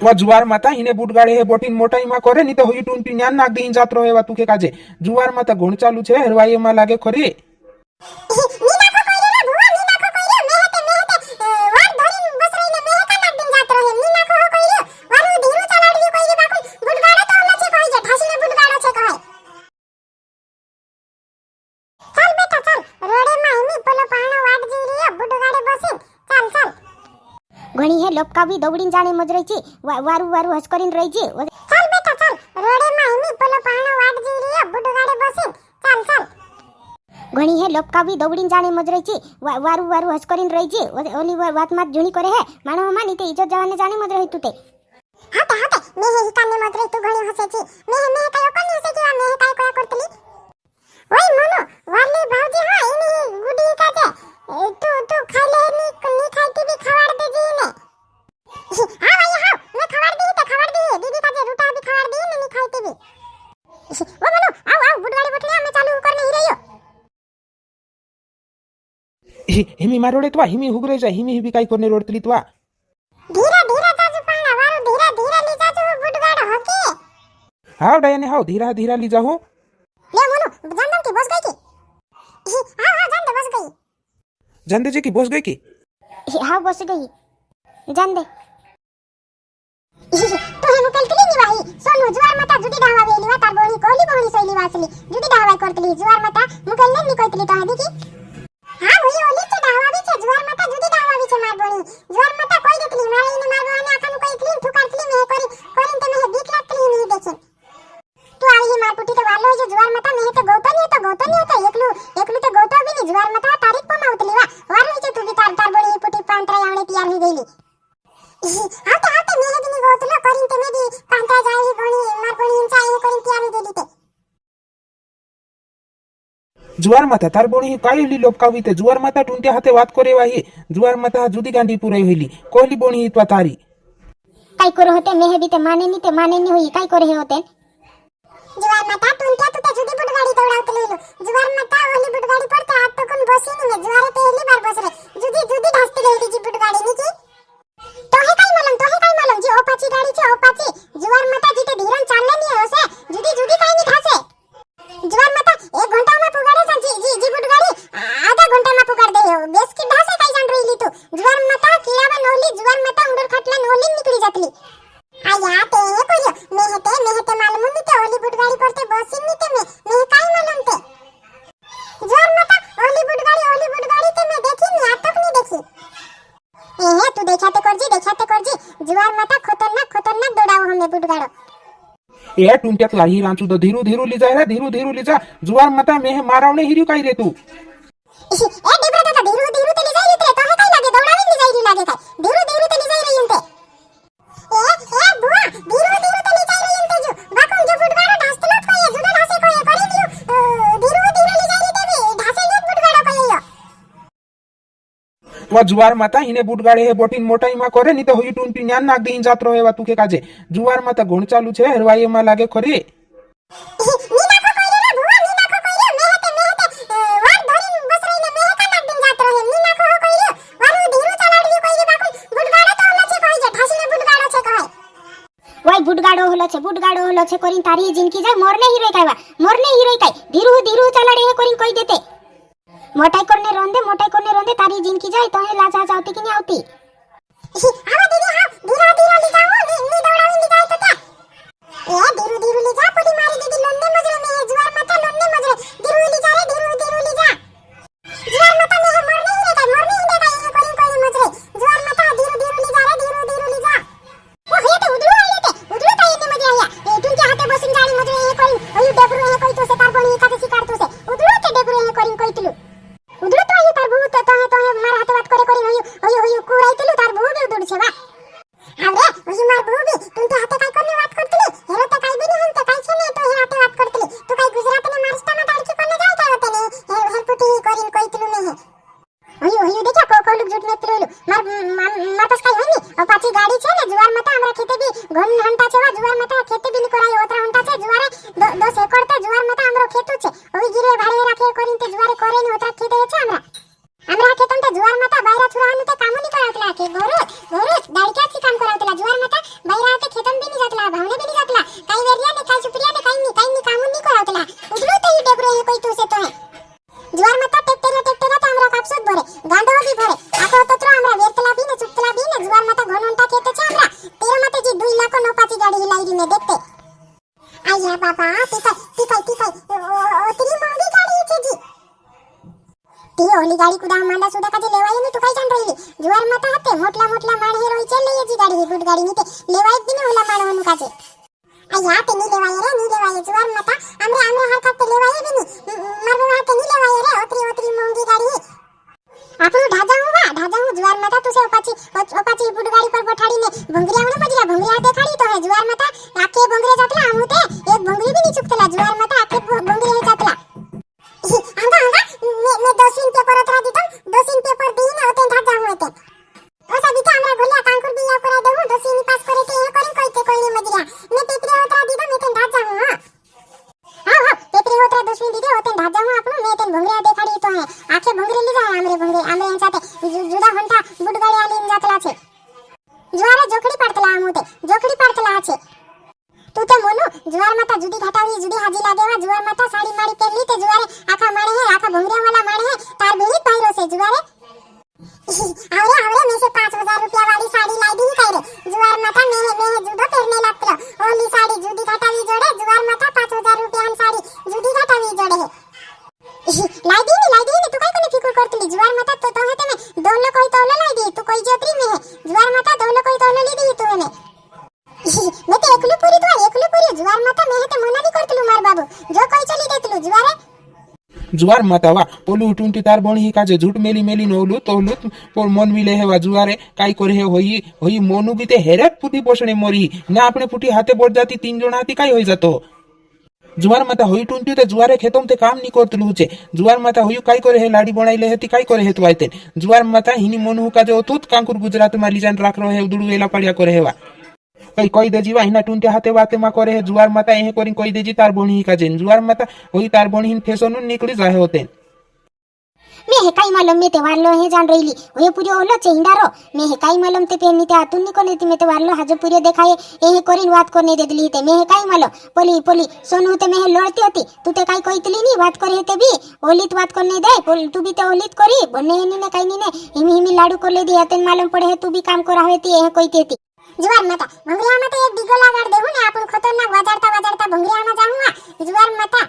वा जुवार माता हिने बुटगाडे हे बोटीन मोटाई मा करे नी तो होई टूंटी न्यान नाग दीन जात रहे वा तुके काजे जुवार माता घोण चालू छे हरवाई मा लागे खरी घणी हे लपकावी दौड़ीन जाने मजरायची वारू वारू हस करीन रहीची चल बेटा चल रोडे मायनी पलो पाणो वाट जी रे बुडगाडे बसीन चल चल घणी हे लपकावी दौड़ीन जाने मजरायची वारू वारू हस करीन रहीची ओली वात मात जुणी करे है मानो मानी ते इज्जत जवाने जाने मजराय तू ते हाते हाते मे हे हिकाने मजराय तू घणी हसेची मे काय कोणी हसेची मे काय कोया करतली ओय मनो वाली भाऊजी हा इनी गुडी काजे तू खाले नी खाईती भी खवाड़ देजी ने हां भाई हां मैं खवाड़ दी दीदी काजे रूटा भी खवाड़ दी ने नी खाईती भी ओ मनो आओ बुडगाड़ी बोटले मैं चालू करने ही रहियो हिमी मारोडे तवा हिमी हुगरे जा हिमी हिबी काय करने रोडतली तवा धीरे धीरे जाजू पाणा वारो धीरे ली जाजू बुडगाड़ होके हां डायने हां धीरा ली जाओ ले मनो जानदम की बस गई की हां जान दे बस गई जान दे जी की बस गई की हां बस गई जान दे तो हे मुकलतली नी भाई सोनू जुवार माता जुडी डावा वेली वा तार बोणी कोली बोणी सैली वासली जुडी डावा करतली जुवार माता मुकलने नी कोतली तो आदी की हां हुई ओली चे डावा भी छे जुवार माता जुडी डावा भी छे मार बोणी जुवार माता कोई देतली मारे ने मार बोणी आखानु कोई क्लीन ठुकारतली मे कोरीन ते मे बीक लागतली नी देखे तू आई मार पुटी तो वालो जो जुवार माता मे तो गौतो नी तो एकलू तो गौतो भी नी जुवार माता तारीख को माउतली वा वार होई तू भी तार बोणी पुटी पांतरा आवणे तैयार हो गईली हाते मे हेदिनी गौतलो करीन ते मेदी पांतरा जाई बोणी मार बोणी इंचा ए करीन तैयार हो गईली ते जुवार माता तार बोणी काय ली लोपकावी ते जुवार माता टुंटे हाते बात करे वाही जुवार माता जुदी गांडी पुराई होईली कोली बोणी तवा तारी काय करो होते मे हेदी ते माने नी होई काय करे हे होते जुवार माता टुंटे तू ते जुदी बुडगाडी दौडावतलेलो जुवार माता ओली बुडगाडी पडते हात तो कोण बसी नी जुवार पहली बार बस रे जुदी ढासतले होती जी बुडगाडी नी की तो हे काय मलम जी ओपाची गाडी छे ओपाची जुवार माता जी ते धीरन चालले नी होसे जुदी काय नी थासे जुवार माता 1 घंटा में पुगाडे जा जी बुडगाडी आधा घंटा में पुगाड दे बेस की ढासे काय जान रहीली तू जुवार माता कीड़ा में नोली जुवार माता उंडर खटला नोली निकली जातली आया ते हे कोयो मे हेते मालूम नी ते ओली बुडगाडी करते बसी नी ते मे काय मालूम ते जुवार माता ओली बुडगाडी ते मैं देखी नी आज तक नी देखी ए तू देखाते करजी जुवार माता खतरनाक दौड़ाओ हमें बुडगाड़ो ए टुंट्यात लाही रांचू तो धीरू ली जा रे धीरू ली जा जुवार माता मे मारावणे हिरियो काय रे तू ए डिब्रा दादा धीरू ते ली जाई रे तो हे काय लागे दौड़ावी ली जाई लागे काय धीरू ते ली जाई रे यंते ए बुआ धीरू ते ली जाई रे यंते जो बाकुम जो बुडगाड़ो ढासतलो कोय जुदा ढासे कोय करी लियो धीरू ली जाई रे ते ढासे नी बुडगाड़ो कोय वा जुवार माता हिने बुटगाडे हे बोटीन मोटाई मा करे नी तो होई टूंटी न्यान नाग दीन जात रहे वा तुके काजे जुवार माता घोण चालू छे हरवाई मा लागे खरी बुडगाड़ो होलो छे करिन तारी जिनकी जाय मोरने हीरो काय धीरू चलाडे हे करिन कोई देते मोटाई करने रोंदे तारी जिनकी जाय तो हे लाजा जावती कि नहीं आवती आवा दीदी हां धीरा ली जाओ नी दौड़ावी ली जाय तो क्या ए धीरू ली जा पुडी मारी दीदी लोन्ने मजरे में जुवार माता लोन्ने मजरे धीरू ली जा जुवार माता में मरने ही रे काय ये कोई मजरे जुवार माता धीरू ली जा ओ हे ते उदरू ताई ने मजे आया ए तुमके हाथे बसिन गाड़ी मजरे ये कोई ओयु डेबरू हे कोई तो से तार बणी एकादशी काढतो से उदरू के डेबरू हे करिन कोई तुलू उदरू तो ये तार भू तो हे मार हाथे बात करे ओयु कुराई तुलू तार भू भी उदरू छे वा हावरे ओयु मार भू भी तुमके हाथे काय करने बात करतली हेरो तो काय बिनी हम तो काय छे ने तो हे हाथे बात करतली तो काय गुजरात ने मारस्ता मा तारकी करने जाय काय होते ने हे पुटी करिन कोई तुलू ने है ओयु देखा को लुक जुट में तुलू मार पास काय होनी और पाची गाड़ी छे ने जुवार माता हमरा खेते भी घन हंटा छे वा जुवार माता खेते भी नी कराई ओतरा हंटा छे जुवारे दो एकड़ ते जुवार माता हमरो खेतु छे ओई गिरे भाड़े राखे करिन ते जुवारे करे ने ओतरा खेते छे हमरा हमरा खेतन ते जुवार माता बायरा छुरानु ते कामो नहीं करावतला के घोरोत दाडक्याची काम करावतला जुवार माता बायरा ते खेतन बी नहीं जातला भावने बी नहीं जातला काही वेरिया ने काही सुप्रिया ने काही नहीं कामो नहीं करावतला उजलो ते ही डेबरे हे कोई तुसे तो है जुवार माता टेक्टर ते हमरा कापसोत भरे गांडो बी भरे आको तत्रो हमरा वेतला बी ने चुपतला बी ने जुवार माता घोनोंटा खेत छे हमरा तेरा माते जी 2 लाख नोपाची गाडी हिलाईरी ने देखते आया बाबा ती ओतरी मोंगी गाडी छे जी ती ओली गाडी कुदा मांडा सुदा काजे लेवाय नी तू काय जाण रहिली जुवार माता हते मोटला माण हे रोई चल लेजी गाडी ही गुड गाडी नी ते लेवाय बी ने ओला माण वनु काजे आया ते नी लेवाय जुवार माता हमरे हाथ ते लेवाय बी नी मारबो हाथ नी लेवाय रे ओतरी मोंगी गाडी आपू ढाजा हूं जुवार माता तुसे ओपाची गुड गाडी पर बैठाड़ी ने भंगरिया ने बजरा भंगरिया देखाड़ी तो है जुवार माता आके भंगरे जातला हमू ते एक भंगरी भी नी चुकतला जुवार माता आके भंगरे हे जातला आंगा मैं 2 सीन पेपर उतरा दीतो 2 सीन पेपर दी ने होते ढाजा हूं होते ओसा बीता हमरा गोलिया कांकुर बिया करा देहु 2 सीन पास करे ते हे करी कोई ने मजरा मैं पेपर उतरा दीतो मैं ते ढाजा हूं हां पेपर उतरा 2 सीन दीदे होते ढाजा हूं आपनो मैं ते भंगरिया देखाड़ी तो है आके भंगरे ली जाय हमरे साथे जुदा होंटा बुडगाडी आली जातला छे जुवारे जोखडी पाडतला आमुते जोखडी पाडतला छे तू ते मोनू जुवार माता जुदी घाटावी जुदी हाजी लागेवा जुवार माता साड़ी माड़ी पहनली ते जुवारे आखा माणे है आखा भंगरिया वाला माणे है तार बेली पायरो से जुवारे आवरे में से 5000 रुपया वाली साड़ी लाई दी काय रे जुवार माता में जुदो पहनने लागतलो ओली साड़ी जुदी घाटावी जोड़े जुवार माता 5000 रुपया साड़ी जुदी घाटावी जोड़े है लाई दी तू काय कोनी फिकर करतली जुवार माता तो हते में दोलो कोई तोलो लाई दी तू कोई जोत्री में है जुवार माता दोलो कोई तोलो ली दी तू में मैं तो एकलू पूरी जुवार माता में हते मना नहीं करतलू मार बाबू जो कोई चली देतलू जुवारे जुवार माता वा पोलू टुंटी तार बणी ही काजे झूठ मेली नोलू तोलू पोल मन विले हेवा जुवारे काई करे हे होई मोनू बीते हेरत पुटी पोषणे मोरी ना आपणे पुटी हाथे बोट जाती 3 जण हाती काई होई जातो जुवार माता होई टुंटी ते जुवारे खेतों ते काम नहीं करतलू छे जुवार माता होई काई करे हे लाडी बनाईले हेती काई करे हे तवायते जुवार माता हिनी मोनू काजे ओतुत कांकुर गुजरात मा लीजान राखरो हे उदुडू वेला पाडिया करे हेवा कोई दे जीवा हिना टुंटे हाथे वाते मा करे है जुवार माता एहे कोरी कोई दे जी तार बणी ही काजे जुवार माता होई तार बणी हिन फेसोनु निकली जाय होते मैं हे काई मालूम मैं ते वारलो हे जान रहीली होय पुरी ओलो चेंडारो मैं हे काई मालूम ते पेनी ते आतुन नि कोने ते वारलो हाजो पुरी देखाये एहे कोरीन बात करने देदली ते मैं हे काई मालूम पोली सोनू ते मैं लड़ती होती तू ते काई कोईतली नी बात करे ते भी ओलीत बात करने दे पोल तू भी ते ओलीत करी बने नी ने काई नी ने हिमी लाडू कर ले दी हतेन मालूम पड़े है तू भी काम करावे ती एहे कोई तेती जुवार माता भंगरिया माता एक दिगो लगाड़ देहु ने आपण खतरनाक वाजाड़ता भंगरिया में जाऊंगा जुवार माता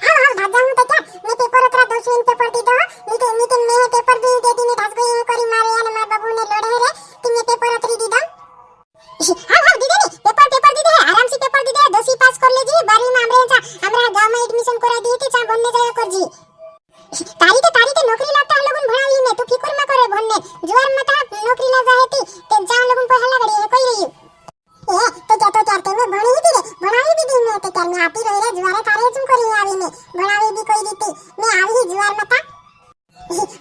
हां भाग जाऊं तो क्या मैं पेपर उतरा 2 सीन पेपर दी दो नीति मैं पेपर भी दे दी ने ढास गई करी मारे या मार बाबू ने लड़े रे तुम पेपर उतरी दी दो हां दी दे पेपर दी दे आराम से पेपर दी दे 10 पास कर ले जी 12 में हमरा गांव में एडमिशन करा दी थी चा बनने जाया कर जी तारी ते नौकरी लागता लोगन भणावी ने तू फिकर न करे भन्ने जुवार माता नौकरी ला जायती ते जा लोगन पहला गड़ी है कोई रही ए तो क्या ते में भणी ही रे भणावी भी दी ने ते कर में आती रही रे जुवारे तारे तुम करी आवी ने भणावी भी कोई रीती मैं आवी जुवार माता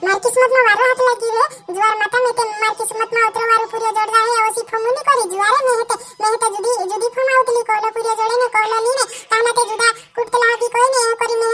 मार किस्मत में वारो हाथ लगी रे जुवार माता में ते मार किस्मत में उतरो वारो पूरे जोड़ जाए ओसी फमुनी करी जुवारे में ते जुदी फमाउतली कोलो पूरे जोड़े ने कोलो नी ने काना ते जुदा कुटतला की कोई ने करी में